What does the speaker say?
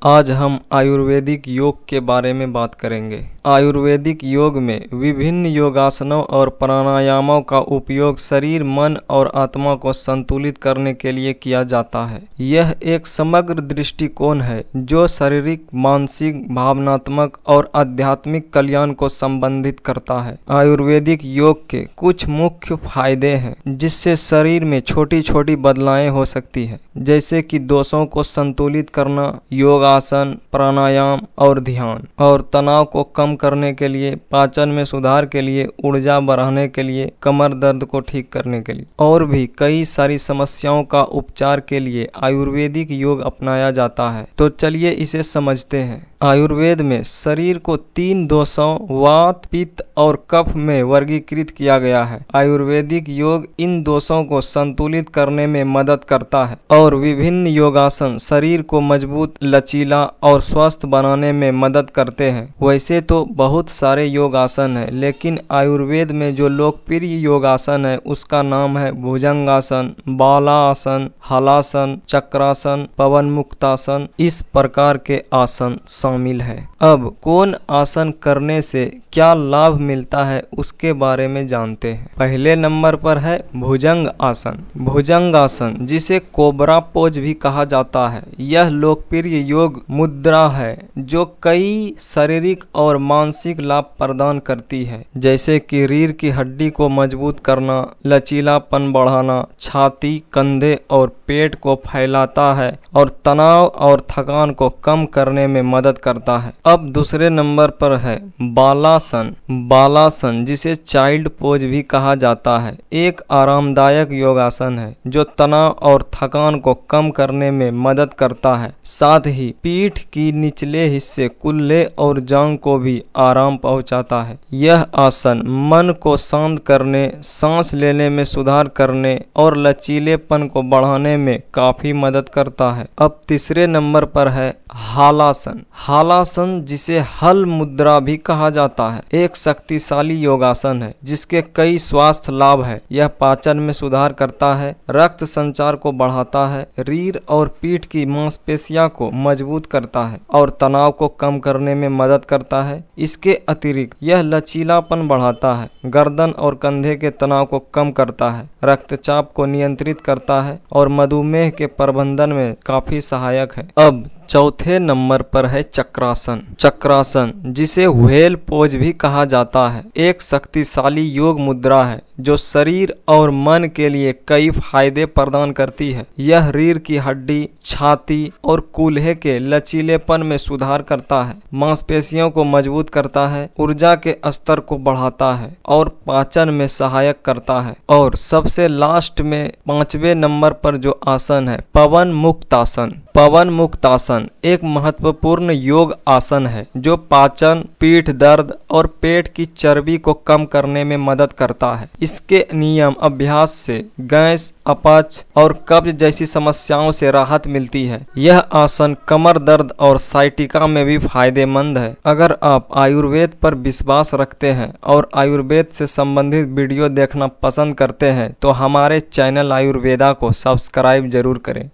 आज हम आयुर्वेदिक योग के बारे में बात करेंगे। आयुर्वेदिक योग में विभिन्न योगासनों और प्राणायामों का उपयोग शरीर, मन और आत्मा को संतुलित करने के लिए किया जाता है। यह एक समग्र दृष्टिकोण है जो शारीरिक, मानसिक, भावनात्मक और आध्यात्मिक कल्याण को संबंधित करता है। आयुर्वेदिक योग के कुछ मुख्य फायदे हैं जिससे शरीर में छोटी छोटी बदलाएं हो सकती है, जैसे कि दोषों को संतुलित करना, योगासन, प्राणायाम और ध्यान, और तनाव को कम करने के लिए, पाचन में सुधार के लिए, ऊर्जा बढ़ाने के लिए, कमर दर्द को ठीक करने के लिए और भी कई सारी समस्याओं का उपचार के लिए आयुर्वेदिक योग अपनाया जाता है। तो चलिए इसे समझते हैं। आयुर्वेद में शरीर को 3 दोषों वात, पित्त और कफ में वर्गीकृत किया गया है। आयुर्वेदिक योग इन दोषों को संतुलित करने में मदद करता है और विभिन्न योगासन शरीर को मजबूत, लचीला और स्वस्थ बनाने में मदद करते हैं। वैसे तो बहुत सारे योगासन हैं, लेकिन आयुर्वेद में जो लोकप्रिय योगासन है उसका नाम है भुजंगासन, बालासन, हलासन, चक्रासन, पवन मुक्तासन। इस प्रकार के आसन शामिल है। अब कौन आसन करने से क्या लाभ मिलता है उसके बारे में जानते हैं। पहले नंबर पर है भुजंग आसन। भुजंग आसन, जिसे कोबरा पोज भी कहा जाता है, यह लोकप्रिय योग मुद्रा है जो कई शारीरिक और मानसिक लाभ प्रदान करती है, जैसे कि रीढ़ की हड्डी को मजबूत करना, लचीलापन बढ़ाना, छाती, कंधे और पेट को फैलाता है और तनाव और थकान को कम करने में मदद करता है। अब दूसरे नंबर पर है बालासन। बालासन, जिसे चाइल्ड पोज भी कहा जाता है, एक आरामदायक योगासन है जो तनाव और थकान को कम करने में मदद करता है। साथ ही पीठ की निचले हिस्से, कुल्ले और जांघ को भी आराम पहुंचाता है। यह आसन मन को शांत करने, सांस लेने में सुधार करने और लचीलेपन को बढ़ाने में काफी मदद करता है। अब तीसरे नंबर पर है हालासन। हालासन, जिसे हल मुद्रा भी कहा जाता है, एक शक्तिशाली योगासन है जिसके कई स्वास्थ्य लाभ है। यह पाचन में सुधार करता है, रक्त संचार को बढ़ाता है, रीढ़ और पीठ की मांसपेशियों को मजबूत करता है और तनाव को कम करने में मदद करता है। इसके अतिरिक्त यह लचीलापन बढ़ाता है, गर्दन और कंधे के तनाव को कम करता है, रक्तचाप को नियंत्रित करता है और मधुमेह के प्रबंधन में काफी सहायक है। अब चौथे नंबर पर है चक्रासन। चक्रासन, जिसे व्हेल पोज भी कहा जाता है, एक शक्तिशाली योग मुद्रा है जो शरीर और मन के लिए कई फायदे प्रदान करती है। यह रीढ़ की हड्डी, छाती और कूल्हे के लचीलेपन में सुधार करता है, मांसपेशियों को मजबूत करता है, ऊर्जा के स्तर को बढ़ाता है और पाचन में सहायक करता है। और सबसे लास्ट में 5वें नंबर पर जो आसन है, पवन मुक्तासन। पवन मुक्तासन एक महत्वपूर्ण योग आसन है जो पाचन, पीठ दर्द और पेट की चर्बी को कम करने में मदद करता है। इसके नियम अभ्यास से गैस, अपच और कब्ज जैसी समस्याओं से राहत मिलती है। यह आसन कमर दर्द और साइटिका में भी फायदेमंद है। अगर आप आयुर्वेद पर विश्वास रखते हैं और आयुर्वेद से संबंधित वीडियो देखना पसंद करते हैं तो हमारे चैनल आयुर्वेदा को सब्सक्राइब जरूर करें।